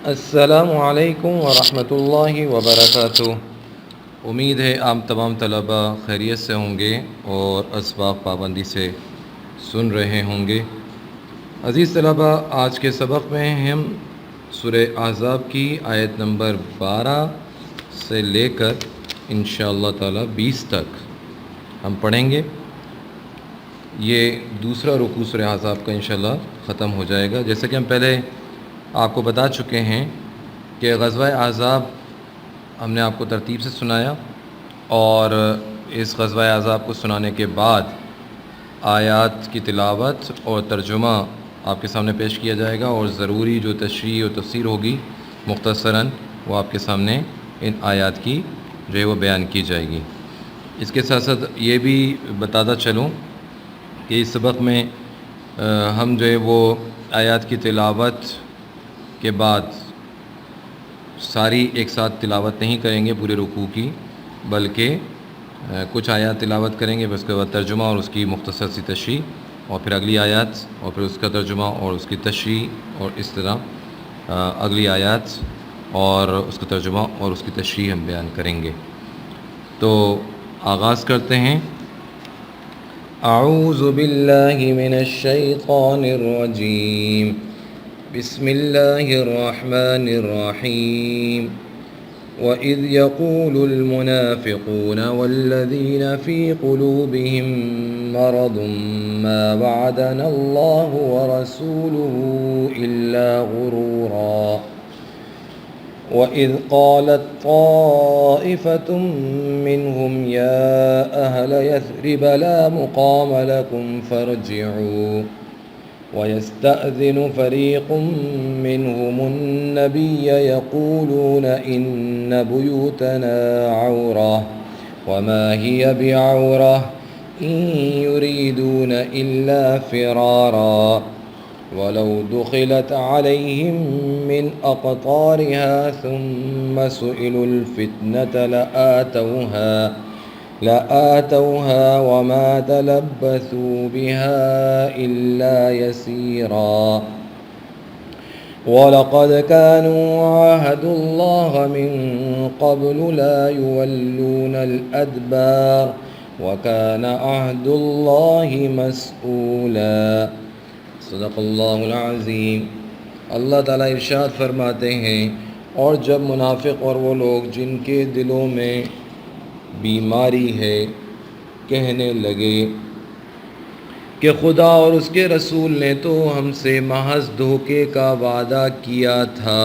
السلام علیکم ورحمۃ اللہ وبرکاتہ۔ امید ہے آپ تمام طلبہ خیریت سے ہوں گے اور اسباب پابندی سے سن رہے ہوں گے۔ عزیز طلبہ، آج کے سبق میں ہم سورہ احزاب کی آیت نمبر 12 سے لے کر انشاءاللہ تعالی 20 تک ہم پڑھیں گے۔ یہ دوسرا رکوع سورہ احزاب کا انشاءاللہ ختم ہو جائے گا۔ جیسے کہ ہم پہلے آپ کو بتا چکے ہیں کہ غزوہ احزاب ہم نے آپ کو ترتیب سے سنایا، اور اس غزوہ احزاب کو سنانے کے بعد آیات کی تلاوت اور ترجمہ آپ کے سامنے پیش کیا جائے گا، اور ضروری جو تشریح اور تفسیر ہوگی مختصراً وہ آپ کے سامنے ان آیات کی جو ہے وہ بیان کی جائے گی۔ اس کے ساتھ ساتھ یہ بھی بتاتا چلوں کہ اس سبق میں ہم جو ہے وہ آیات کی تلاوت کے بعد ساری ایک ساتھ تلاوت نہیں کریں گے پورے رکوع کی، بلکہ کچھ آیات تلاوت کریں گے، پھر اس کے بعد ترجمہ اور اس کی مختصر سی تشریح، اور پھر اگلی آیات اور پھر اس کا ترجمہ اور اس کی تشریح، اور اس طرح اگلی آیات اور اس کا ترجمہ اور اس کی تشریح ہم بیان کریں گے۔ تو آغاز کرتے ہیں۔ اعوذ باللہ من الشیطان الرجیم، بسم اللہ الرحمن الرحیم۔ وَإِذْ يَقُولُ الْمُنَافِقُونَ وَالَّذِينَ فِي قُلُوبِهِم مَّرَضٌ مَّا وَعَدَنَا اللَّهُ وَرَسُولُهُ إِلَّا غُرُورًا وَإِذْ قَالَتْ طَائِفَةٌ مِّنْهُمْ يَا أَهْلَ يَثْرِبَ لَا مُقَامَ لَكُمْ فَارْجِعُوا وَيَسْتَأْذِنُ فَرِيقٌ مِّنْهُمُ النَّبِيَّ يَقُولُونَ إِنَّ بُيُوتَنَا عَوْرَةٌ وَمَا هِيَ بِعَوْرَةٍ إِن يُرِيدُونَ إِلَّا فِرَارًا وَلَوْ دُخِلَتْ عَلَيْهِم مِّنْ أَقْطَارِهَا ثُمَّ سُئِلُوا الْفِتْنَةَ لَآتَوْهَا وَمَا تَلَبَّثُوا بِهَا إِلَّا يَسِيرًا وَلَقَدْ كَانُوا عَاهَدُوا اللَّهَ مِن قَبْلُ لَا يُوَلُّونَ الْأَدْبَارَ وَكَانَ عَهْدُ اللَّهِ مَسْئُولًا۔ صدق اللہ العظیم۔ اللہ تعالیٰ ارشاد فرماتے ہیں، اور جب منافق اور وہ لوگ جن کے دلوں میں بیماری ہے کہنے لگے کہ خدا اور اس کے رسول نے تو ہم سے محض دھوکے کا وعدہ کیا تھا۔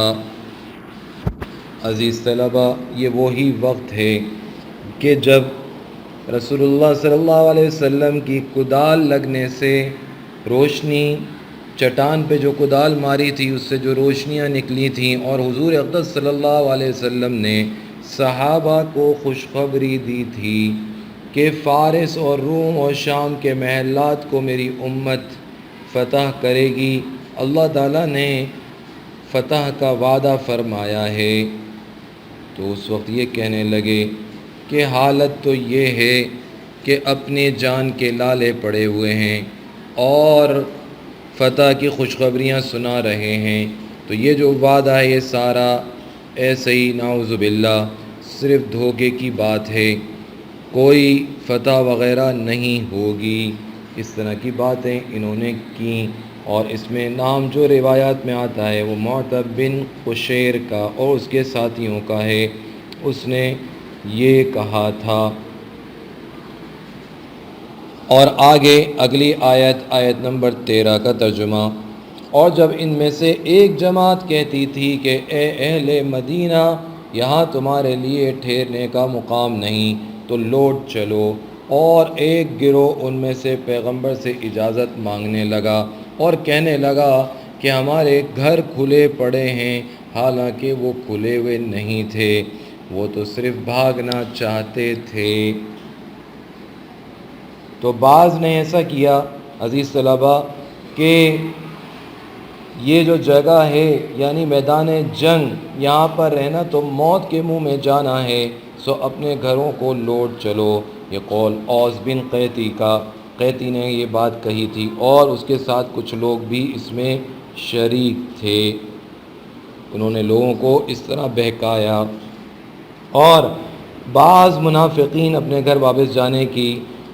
عزیز طلبہ، یہ وہی وقت ہے کہ جب رسول اللہ صلی اللہ علیہ وسلم کی کدال لگنے سے روشنی، چٹان پہ جو کدال ماری تھی اس سے جو روشنیاں نکلی تھیں، اور حضور اقدس صلی اللہ علیہ وسلم نے صحابہ کو خوشخبری دی تھی کہ فارس اور روم اور شام کے محلات کو میری امت فتح کرے گی، اللہ تعالیٰ نے فتح کا وعدہ فرمایا ہے، تو اس وقت یہ کہنے لگے کہ حالت تو یہ ہے کہ اپنے جان کے لالے پڑے ہوئے ہیں اور فتح کی خوشخبریاں سنا رہے ہیں، تو یہ جو وعدہ ہے یہ سارا ایسے ہی نعوذ باللہ صرف دھوکے کی بات ہے، کوئی فتح وغیرہ نہیں ہوگی۔ اس طرح کی باتیں انہوں نے کیں، اور اس میں نام جو روایات میں آتا ہے وہ معتب بن قشیر کا اور اس کے ساتھیوں کا ہے، اس نے یہ کہا تھا۔ اور آگے اگلی آیت نمبر 13 کا ترجمہ۔ اور جب ان میں سے ایک جماعت کہتی تھی کہ اے اہل مدینہ، یہاں تمہارے لیے ٹھہرنے کا مقام نہیں، تو لوٹ چلو، اور ایک گروہ ان میں سے پیغمبر سے اجازت مانگنے لگا اور کہنے لگا کہ ہمارے گھر کھلے پڑے ہیں، حالانکہ وہ کھلے ہوئے نہیں تھے، وہ تو صرف بھاگنا چاہتے تھے۔ تو بعض نے ایسا کیا عزیز طلبہ کہ یہ جو جگہ ہے یعنی میدان جنگ، یہاں پر رہنا تو موت کے منہ میں جانا ہے، سو اپنے گھروں کو لوٹ چلو۔ یہ قول اوس بن قیتی نے یہ بات کہی تھی، اور اس کے ساتھ کچھ لوگ بھی اس میں شریک تھے۔ انہوں نے لوگوں کو اس طرح بہکایا، اور بعض منافقین اپنے گھر واپس جانے کے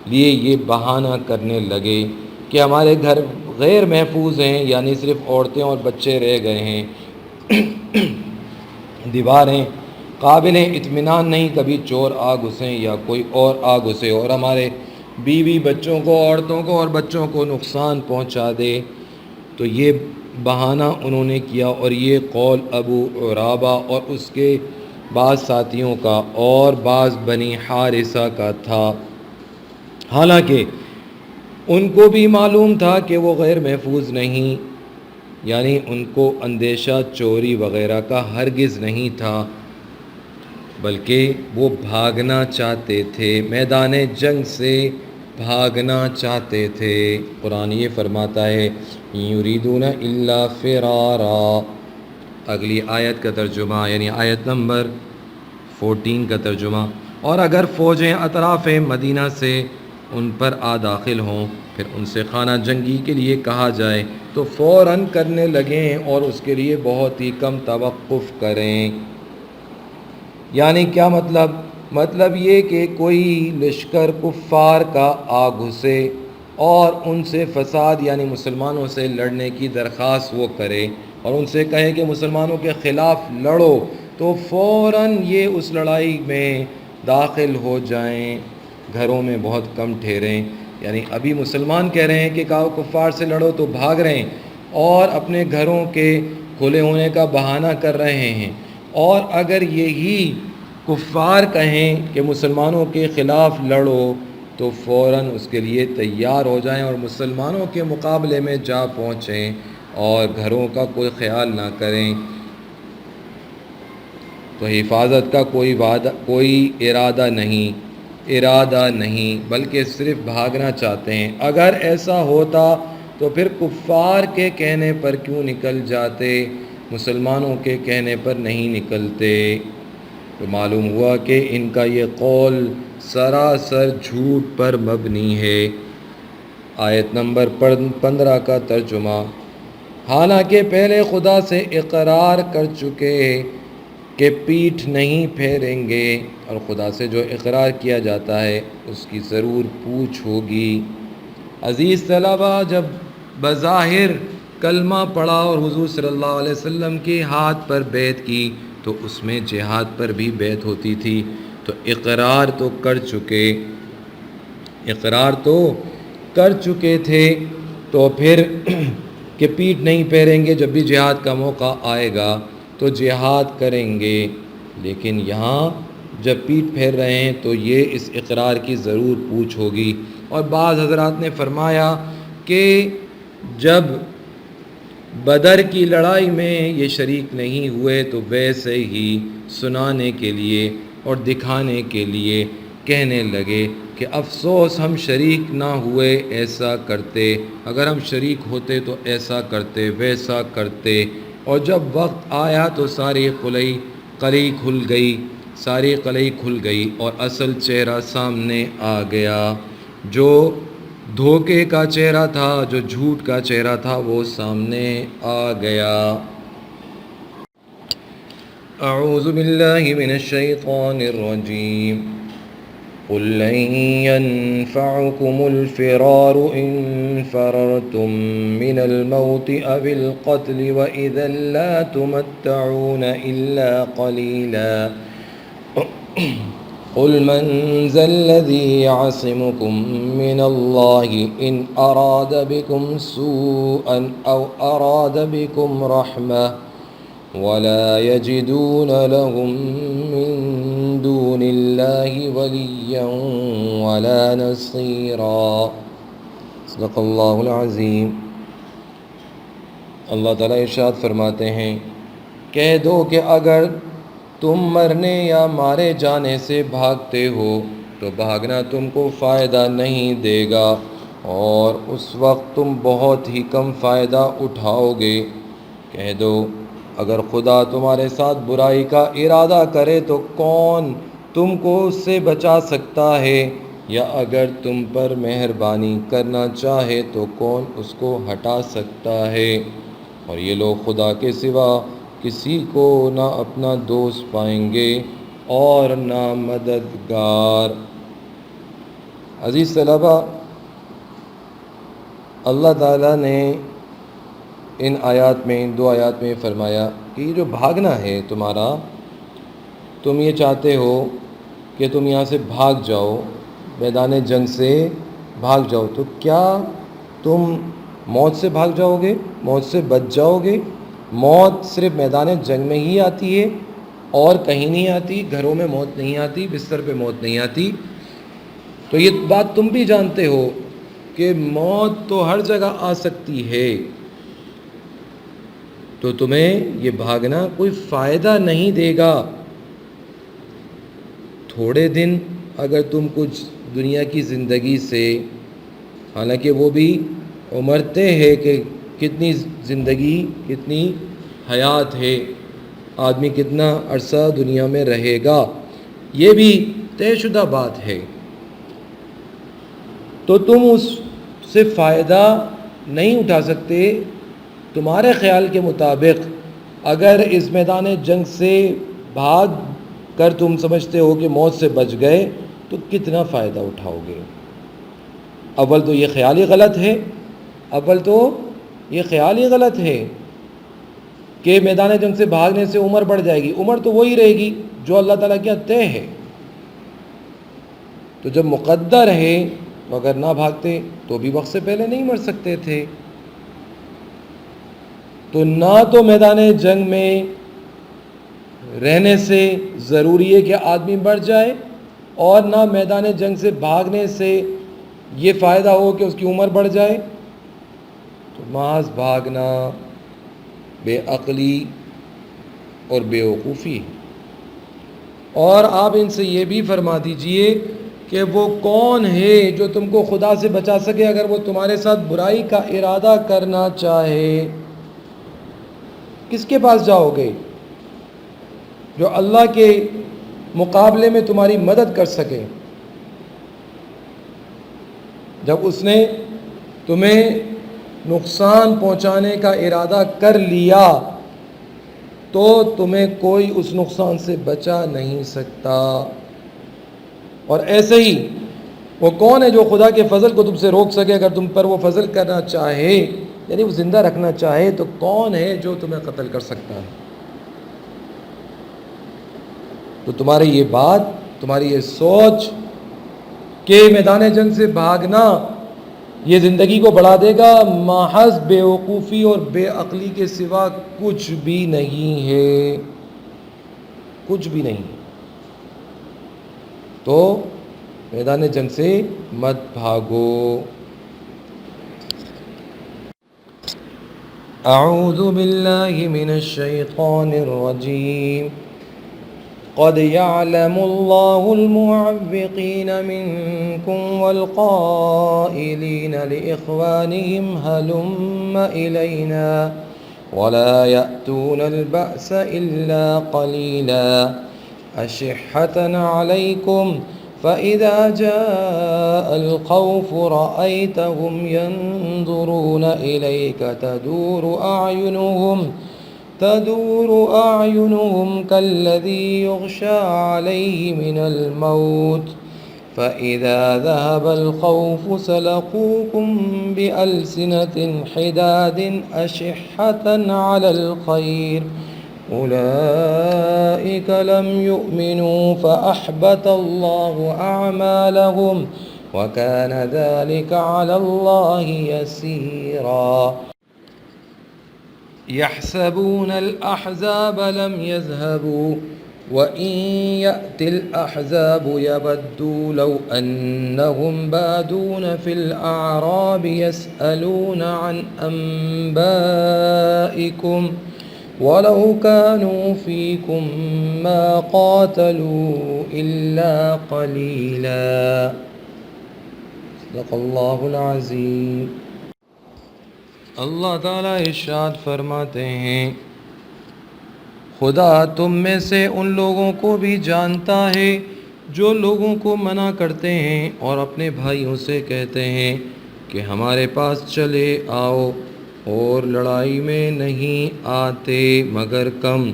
لیے یہ بہانہ کرنے لگے کہ ہمارے گھر غیر محفوظ ہیں، یعنی صرف عورتیں اور بچے رہ گئے ہیں، دیواریں قابل اطمینان نہیں، کبھی چور آ گھسیں یا کوئی اور آ گھسے اور ہمارے بیوی بچوں کو، عورتوں کو اور بچوں کو نقصان پہنچا دے۔ تو یہ بہانہ انہوں نے کیا، اور یہ قول ابو عرابہ اور اس کے بعض ساتھیوں کا اور بعض بنی حارثہ کا تھا، حالانکہ ان کو بھی معلوم تھا کہ وہ غیر محفوظ نہیں، یعنی ان کو اندیشہ چوری وغیرہ کا ہرگز نہیں تھا، بلکہ وہ بھاگنا چاہتے تھے، میدان جنگ سے بھاگنا چاہتے تھے۔ قرآن یہ فرماتا ہے یریدون الا فرارا۔ اگلی آیت کا ترجمہ، یعنی آیت نمبر 14 کا ترجمہ، اور اگر فوجیں اطراف مدینہ سے ان پر آ داخل ہوں، پھر ان سے خانہ جنگی کے لیے کہا جائے تو فوراً کرنے لگیں اور اس کے لیے بہت ہی کم توقف کریں۔ یعنی کیا مطلب یہ کہ کوئی لشکر کفار کا آ گھسے اور ان سے فساد، یعنی مسلمانوں سے لڑنے کی درخواست وہ کرے اور ان سے کہے کہ مسلمانوں کے خلاف لڑو، تو فوراً یہ اس لڑائی میں داخل ہو جائیں، گھروں میں بہت کم ٹھہریں۔ یعنی ابھی مسلمان کہہ رہے ہیں کہ کفار سے لڑو تو بھاگ رہے ہیں اور اپنے گھروں کے کھلے ہونے کا بہانہ کر رہے ہیں، اور اگر یہی کفار کہیں کہ مسلمانوں کے خلاف لڑو تو فوراً اس کے لیے تیار ہو جائیں اور مسلمانوں کے مقابلے میں جا پہنچیں اور گھروں کا کوئی خیال نہ کریں۔ تو حفاظت کا کوئی ارادہ نہیں، بلکہ صرف بھاگنا چاہتے ہیں۔ اگر ایسا ہوتا تو پھر کفار کے کہنے پر کیوں نکل جاتے، مسلمانوں کے کہنے پر نہیں نکلتے؟ تو معلوم ہوا کہ ان کا یہ قول سراسر جھوٹ پر مبنی ہے۔ آیت نمبر 15 کا ترجمہ، حالانکہ پہلے خدا سے اقرار کر چکے کہ پیٹھ نہیں پھیریں گے، اور خدا سے جو اقرار کیا جاتا ہے اس کی ضرور پوچھ ہوگی۔ عزیز طلبہ، جب بظاہر کلمہ پڑھا اور حضور صلی اللہ علیہ وسلم کے ہاتھ پر بیعت کی تو اس میں جہاد پر بھی بیعت ہوتی تھی، تو اقرار تو کر چکے تھے، تو پھر کہ پیٹھ نہیں پھیریں گے، جب بھی جہاد کا موقع آئے گا تو جہاد کریں گے، لیکن یہاں جب پیٹھ پھیر رہے ہیں تو یہ اس اقرار کی ضرور پوچھ ہوگی۔ اور بعض حضرات نے فرمایا کہ جب بدر کی لڑائی میں یہ شریک نہیں ہوئے تو ویسے ہی سنانے کے لیے اور دکھانے کے لیے کہنے لگے کہ افسوس ہم شریک نہ ہوئے، ایسا کرتے، اگر ہم شریک ہوتے تو ایسا کرتے، ویسا کرتے۔ اور جب وقت آیا تو ساری قلعی کھل گئی اور اصل چہرہ سامنے آ گیا، جو دھوکے کا چہرہ تھا، جو جھوٹ کا چہرہ تھا، وہ سامنے آ گیا۔ اعوذ باللہ من الشیطان الرجیم، قل لن ينفعكم الفرار ان فررتم من الموت او القتل واذا لا تمتعون الا قليلا قل من ذا الذي يعصمكم من الله إن أراد بكم سوءا أو أراد بكم رحمة ولا يجدون لهم من دون الله وليا ولا نصيرا۔ صدق اللہ العظیم۔ اللہ تعالیٰ ارشاد فرماتے ہیں، کہہ دو کہ اگر تم مرنے یا مارے جانے سے بھاگتے ہو تو بھاگنا تم کو فائدہ نہیں دے گا، اور اس وقت تم بہت ہی کم فائدہ اٹھاؤ گے۔ کہہ دو اگر خدا تمہارے ساتھ برائی کا ارادہ کرے تو کون تم کو اس سے بچا سکتا ہے، یا اگر تم پر مہربانی کرنا چاہے تو کون اس کو ہٹا سکتا ہے۔ اور یہ لوگ خدا کے سوا کسی کو نہ اپنا دوست پائیں گے اور نہ مددگار۔ عزیز طلبہ، اللہ تعالیٰ نے ان آیات میں، ان 2 آیات میں فرمایا کہ یہ جو بھاگنا ہے تمہارا، تم یہ چاہتے ہو کہ تم یہاں سے بھاگ جاؤ، میدان جنگ سے بھاگ جاؤ، تو کیا تم موت سے بھاگ جاؤ گے؟ موت سے بچ جاؤ گے؟ موت صرف میدان جنگ میں ہی آتی ہے اور کہیں نہیں آتی، گھروں میں موت نہیں آتی، بستر پہ موت نہیں آتی۔ تو یہ بات تم بھی جانتے ہو کہ موت تو ہر جگہ آ سکتی ہے، تو تمہیں یہ بھاگنا کوئی فائدہ نہیں دے گا۔ تھوڑے دن اگر تم کچھ دنیا کی زندگی سے، حالانکہ وہ بھی عمرتے ہیں کہ کتنی زندگی، کتنی حیات ہے، آدمی کتنا عرصہ دنیا میں رہے گا، یہ بھی طے شدہ بات ہے، تو تم اس سے فائدہ نہیں اٹھا سکتے۔ تمہارے خیال کے مطابق اگر اس میدان جنگ سے بھاگ کر تم سمجھتے ہو کہ موت سے بچ گئے تو کتنا فائدہ اٹھاؤ گے؟ اول تو یہ خیال ہی غلط ہے، اول تو یہ خیال ہی غلط ہے کہ میدان جنگ سے بھاگنے سے عمر بڑھ جائے گی۔ عمر تو وہی رہے گی جو اللہ تعالیٰ کے طے ہے۔ تو جب مقدر ہے تو اگر نہ بھاگتے تو بھی وقت سے پہلے نہیں مر سکتے تھے۔ تو نہ تو میدان جنگ میں رہنے سے ضروری ہے کہ آدمی بڑھ جائے، اور نہ میدان جنگ سے بھاگنے سے یہ فائدہ ہو کہ اس کی عمر بڑھ جائے۔ تو محض بھاگنا بے عقلی اور بے وقوفی۔ اور آپ ان سے یہ بھی فرما دیجئے کہ وہ کون ہے جو تم کو خدا سے بچا سکے اگر وہ تمہارے ساتھ برائی کا ارادہ کرنا چاہے؟ کس کے پاس جاؤ گے جو اللہ کے مقابلے میں تمہاری مدد کر سکے؟ جب اس نے تمہیں نقصان پہنچانے کا ارادہ کر لیا تو تمہیں کوئی اس نقصان سے بچا نہیں سکتا۔ اور ایسے ہی وہ کون ہے جو خدا کے فضل کو تم سے روک سکے اگر تم پر وہ فضل کرنا چاہے، یعنی وہ زندہ رکھنا چاہے تو کون ہے جو تمہیں قتل کر سکتا ہے؟ تو تمہاری یہ بات، تمہاری یہ سوچ کہ میدان جنگ سے بھاگنا یہ زندگی کو بڑھا دے گا، محض بے وقوفی اور بے عقلی کے سوا کچھ بھی نہیں ہے، کچھ بھی نہیں۔ تو میدان جنگ سے مت بھاگو۔ اعوذ باللہ من الشیطان الرجیم۔ قد يعلم الله المعوقين منكم والقائلين لإخوانهم هلم إلينا ولا يأتون البأس إلا قليلا أشحة عليكم فإذا جاء الخوف رأيتهم ينظرون إليك تدور أعينهم كالذي يغشى عليه من الموت فإذا ذهب الخوف سلقوكم بألسنة حداد أشحة على الخير أولئك لم يؤمنوا فأحبط الله أعمالهم وكان ذلك على الله يسيرا يحسبون الأحزاب لم يذهبوا وإن يأتي الأحزاب يبدوا لو أنهم بادون في الأعراب يسألون عن أنبائكم ولو كانوا فيكم ما قاتلوا إلا قليلا صدق الله العظيم۔ اللہ تعالیٰ ارشاد فرماتے ہیں، خدا تم میں سے ان لوگوں کو بھی جانتا ہے جو لوگوں کو منع کرتے ہیں اور اپنے بھائیوں سے کہتے ہیں کہ ہمارے پاس چلے آؤ، اور لڑائی میں نہیں آتے مگر کم۔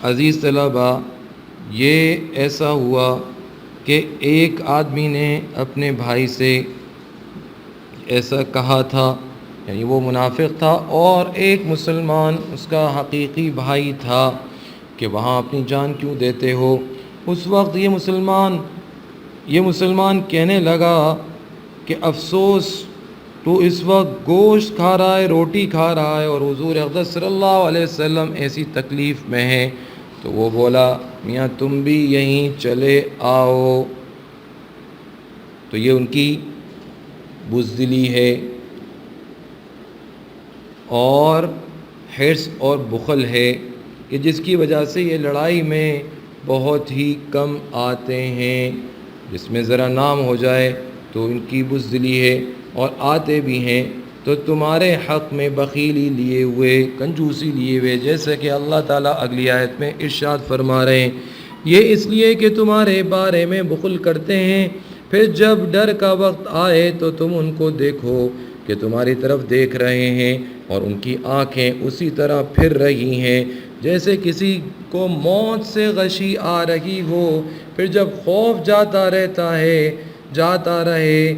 عزیز طلباء، یہ ایسا ہوا کہ ایک آدمی نے اپنے بھائی سے ایسا کہا تھا، یعنی وہ منافق تھا اور ایک مسلمان اس کا حقیقی بھائی تھا، کہ وہاں اپنی جان کیوں دیتے ہو۔ اس وقت یہ مسلمان کہنے لگا کہ افسوس، تو اس وقت گوشت کھا رہا ہے، روٹی کھا رہا ہے، اور حضور اقدس صلی اللہ علیہ وسلم ایسی تکلیف میں ہیں۔ تو وہ بولا، میاں تم بھی یہیں چلے آؤ۔ تو یہ ان کی بزدلی ہے اور حرص اور بخل ہے، کہ جس کی وجہ سے یہ لڑائی میں بہت ہی کم آتے ہیں۔ جس میں ذرا نام ہو جائے تو ان کی بزدلی ہے، اور آتے بھی ہیں تو تمہارے حق میں بخیلی لیے ہوئے، کنجوسی لیے ہوئے، جیسے کہ اللہ تعالیٰ اگلی آیت میں ارشاد فرما رہے ہیں، یہ اس لیے کہ تمہارے بارے میں بخل کرتے ہیں، پھر جب ڈر کا وقت آئے تو تم ان کو دیکھو کہ تمہاری طرف دیکھ رہے ہیں، اور ان کی آنکھیں اسی طرح پھر رہی ہیں جیسے کسی کو موت سے غشی آ رہی ہو۔ پھر جب خوف جاتا رہے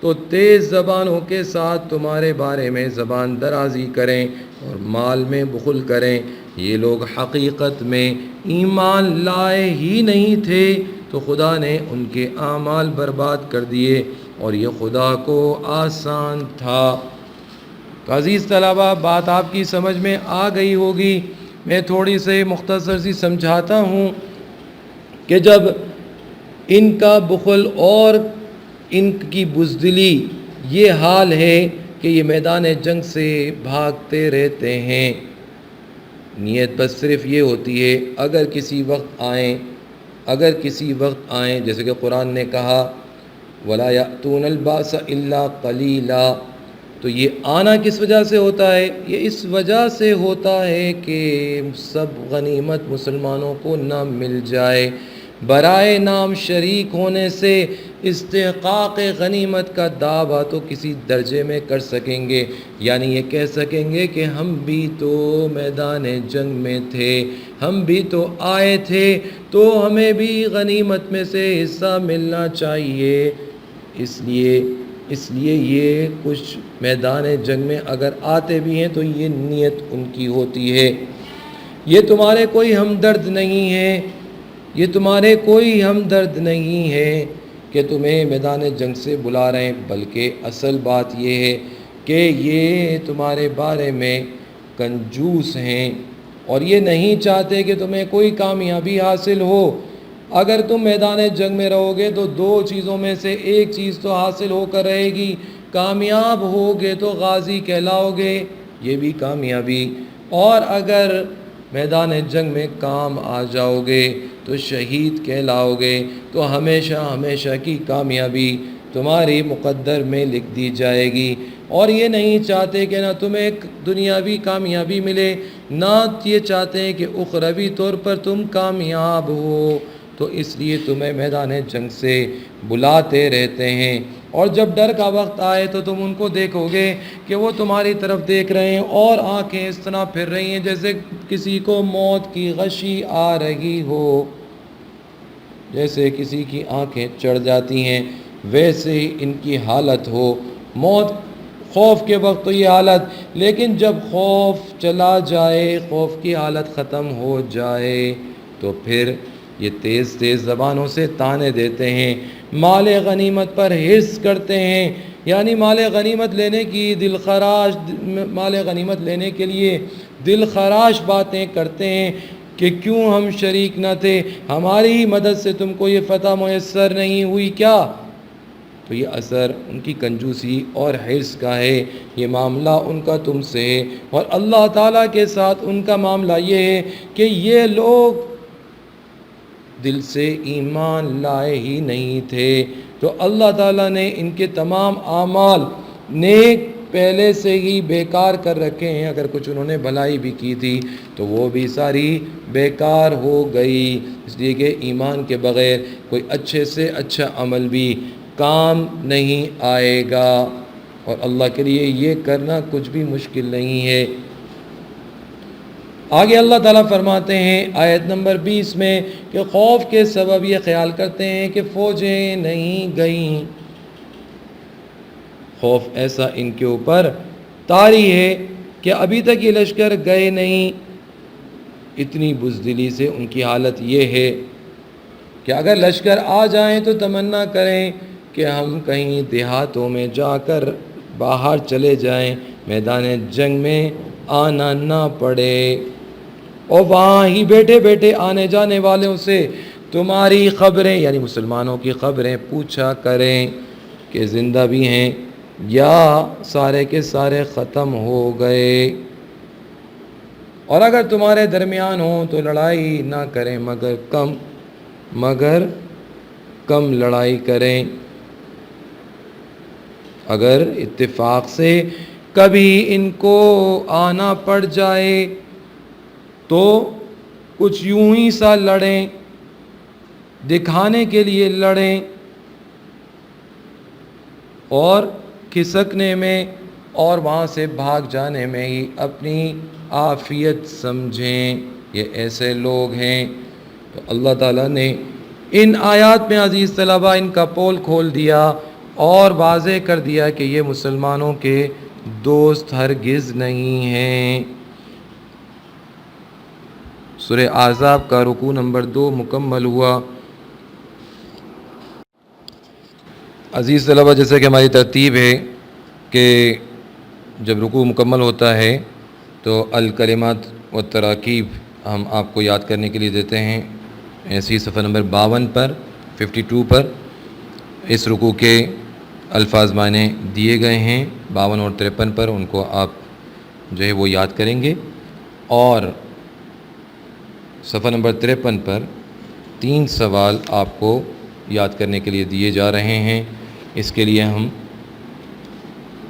تو تیز زبانوں کے ساتھ تمہارے بارے میں زبان درازی کریں اور مال میں بخل کریں۔ یہ لوگ حقیقت میں ایمان لائے ہی نہیں تھے، تو خدا نے ان کے اعمال برباد کر دیے، اور یہ خدا کو آسان تھا۔ تو عزیز طلباء، بات آپ کی سمجھ میں آ گئی ہوگی۔ میں تھوڑی سی مختصر سی سمجھاتا ہوں کہ جب ان کا بخل اور ان کی بزدلی یہ حال ہے کہ یہ میدان جنگ سے بھاگتے رہتے ہیں، نیت بس صرف یہ ہوتی ہے اگر کسی وقت آئیں جیسے کہ قرآن نے کہا وَلَا يَأْتُونَ الْبَأْسَ إِلَّا قَلِيلًا، تو یہ آنا کس وجہ سے ہوتا ہے؟ یہ اس وجہ سے ہوتا ہے کہ سب غنیمت مسلمانوں کو نہ مل جائے، برائے نام شریک ہونے سے استحقاق غنیمت کا دعویٰ تو کسی درجے میں کر سکیں گے، یعنی یہ کہہ سکیں گے کہ ہم بھی تو میدان جنگ میں تھے، ہم بھی تو آئے تھے، تو ہمیں بھی غنیمت میں سے حصہ ملنا چاہیے۔ اس لیے یہ کچھ میدان جنگ میں اگر آتے بھی ہیں تو یہ نیت ان کی ہوتی ہے۔ یہ تمہارے کوئی ہمدرد نہیں ہے کہ تمہیں میدان جنگ سے بلا رہے ہیں، بلکہ اصل بات یہ ہے کہ یہ تمہارے بارے میں کنجوس ہیں، اور یہ نہیں چاہتے کہ تمہیں کوئی کامیابی حاصل ہو۔ اگر تم میدان جنگ میں رہو گے تو دو چیزوں میں سے ایک چیز تو حاصل ہو کر رہے گی، کامیاب ہوگے تو غازی کہلاؤ گے، یہ بھی کامیابی، اور اگر میدان جنگ میں کام آ جاؤ گے تو شہید کہلاؤ گے، تو ہمیشہ کی کامیابی تمہاری مقدر میں لکھ دی جائے گی۔ اور یہ نہیں چاہتے کہ نہ تمہیں دنیاوی کامیابی ملے، نہ یہ چاہتے ہیں کہ اخروی طور پر تم کامیاب ہو، تو اس لیے تمہیں میدان جنگ سے بلاتے رہتے ہیں۔ اور جب ڈر کا وقت آئے تو تم ان کو دیکھو گے کہ وہ تمہاری طرف دیکھ رہے ہیں، اور آنکھیں اس طرح پھر رہی ہیں جیسے کسی کو موت کی غشی آ رہی ہو، جیسے کسی کی آنکھیں چڑھ جاتی ہیں، ویسے ہی ان کی حالت ہو۔ خوف کے وقت تو یہ حالت، لیکن جب خوف چلا جائے، خوف کی حالت ختم ہو جائے، تو پھر یہ تیز زبانوں سے طعنے دیتے ہیں، مال غنیمت پر حرص کرتے ہیں، یعنی مال غنیمت لینے کے لیے دل خراش باتیں کرتے ہیں کہ کیوں ہم شریک نہ تھے، ہماری ہی مدد سے تم کو یہ فتح میسر نہیں ہوئی کیا؟ تو یہ اثر ان کی کنجوسی اور حرص کا ہے، یہ معاملہ ان کا تم سے ہے، اور اللہ تعالیٰ کے ساتھ ان کا معاملہ یہ ہے کہ یہ لوگ دل سے ایمان لائے ہی نہیں تھے، تو اللہ تعالیٰ نے ان کے تمام اعمال نیک پہلے سے ہی بیکار کر رکھے ہیں۔ اگر کچھ انہوں نے بھلائی بھی کی تھی تو وہ بھی ساری بیکار ہو گئی، اس لیے کہ ایمان کے بغیر کوئی اچھے سے اچھا عمل بھی کام نہیں آئے گا۔ اور اللہ کے لیے یہ کرنا کچھ بھی مشکل نہیں ہے۔ آگے اللہ تعالیٰ فرماتے ہیں آیت نمبر 20 میں کہ خوف کے سبب یہ خیال کرتے ہیں کہ فوجیں نہیں گئیں، خوف ایسا ان کے اوپر طاری ہے کہ ابھی تک یہ لشکر گئے نہیں۔ اتنی بزدلی سے ان کی حالت یہ ہے کہ اگر لشکر آ جائیں تو تمنا کریں کہ ہم کہیں دیہاتوں میں جا کر باہر چلے جائیں، میدان جنگ میں آنا نہ پڑے، اور وہاں ہی بیٹھے بیٹھے آنے جانے والوں سے تمہاری خبریں یعنی مسلمانوں کی خبریں پوچھا کریں کہ زندہ بھی ہیں یا سارے کے سارے ختم ہو گئے، اور اگر تمہارے درمیان ہوں تو لڑائی نہ کریں مگر کم لڑائی کریں۔ اگر اتفاق سے کبھی ان کو آنا پڑ جائے تو کچھ یوں ہی سا لڑیں، دکھانے کے لیے لڑیں، اور کھسکنے میں اور وہاں سے بھاگ جانے میں ہی اپنی عافیت سمجھیں۔ یہ ایسے لوگ ہیں۔ تو اللہ تعالیٰ نے ان آیات میں عزیز طلبہ ان کا پول کھول دیا اور واضح کر دیا کہ یہ مسلمانوں کے دوست ہرگز نہیں ہیں۔ سورہ احزاب کا رکوع نمبر 2 مکمل ہوا۔ عزیز طلبہ، جیسے کہ ہماری ترتیب ہے کہ جب رکوع مکمل ہوتا ہے تو الکلمات و تراکیب ہم آپ کو یاد کرنے کے لیے دیتے ہیں۔ ایسی صفحہ نمبر 52 پر 52 پر اس رکوع کے الفاظ معنی دیے گئے ہیں، 52 اور 53 پر ان کو آپ جو ہے وہ یاد کریں گے، اور صفحہ نمبر 53 پر 3 سوال آپ کو یاد کرنے کے لیے دیے جا رہے ہیں۔ اس کے لیے ہم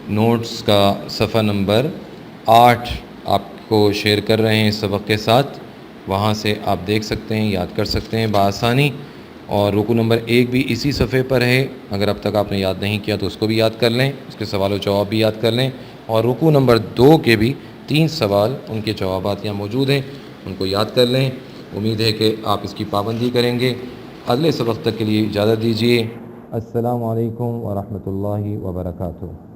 نوٹس کا صفحہ نمبر 8 آپ کو شیئر کر رہے ہیں اس سبق کے ساتھ، وہاں سے آپ دیکھ سکتے ہیں، یاد کر سکتے ہیں بآسانی۔ اور رکوع نمبر 1 بھی اسی صفحے پر ہے، اگر اب تک آپ نے یاد نہیں کیا تو اس کو بھی یاد کر لیں، اس کے سوال و جواب بھی یاد کر لیں، اور رکوع نمبر 2 کے بھی 3 سوال ان کے جوابات یہاں موجود ہیں، ان کو یاد کر لیں۔ امید ہے کہ آپ اس کی پابندی کریں گے۔ اگلے سبق تک کے لیے اجازت دیجیے۔ السلام علیکم ورحمۃ اللہ وبرکاتہ۔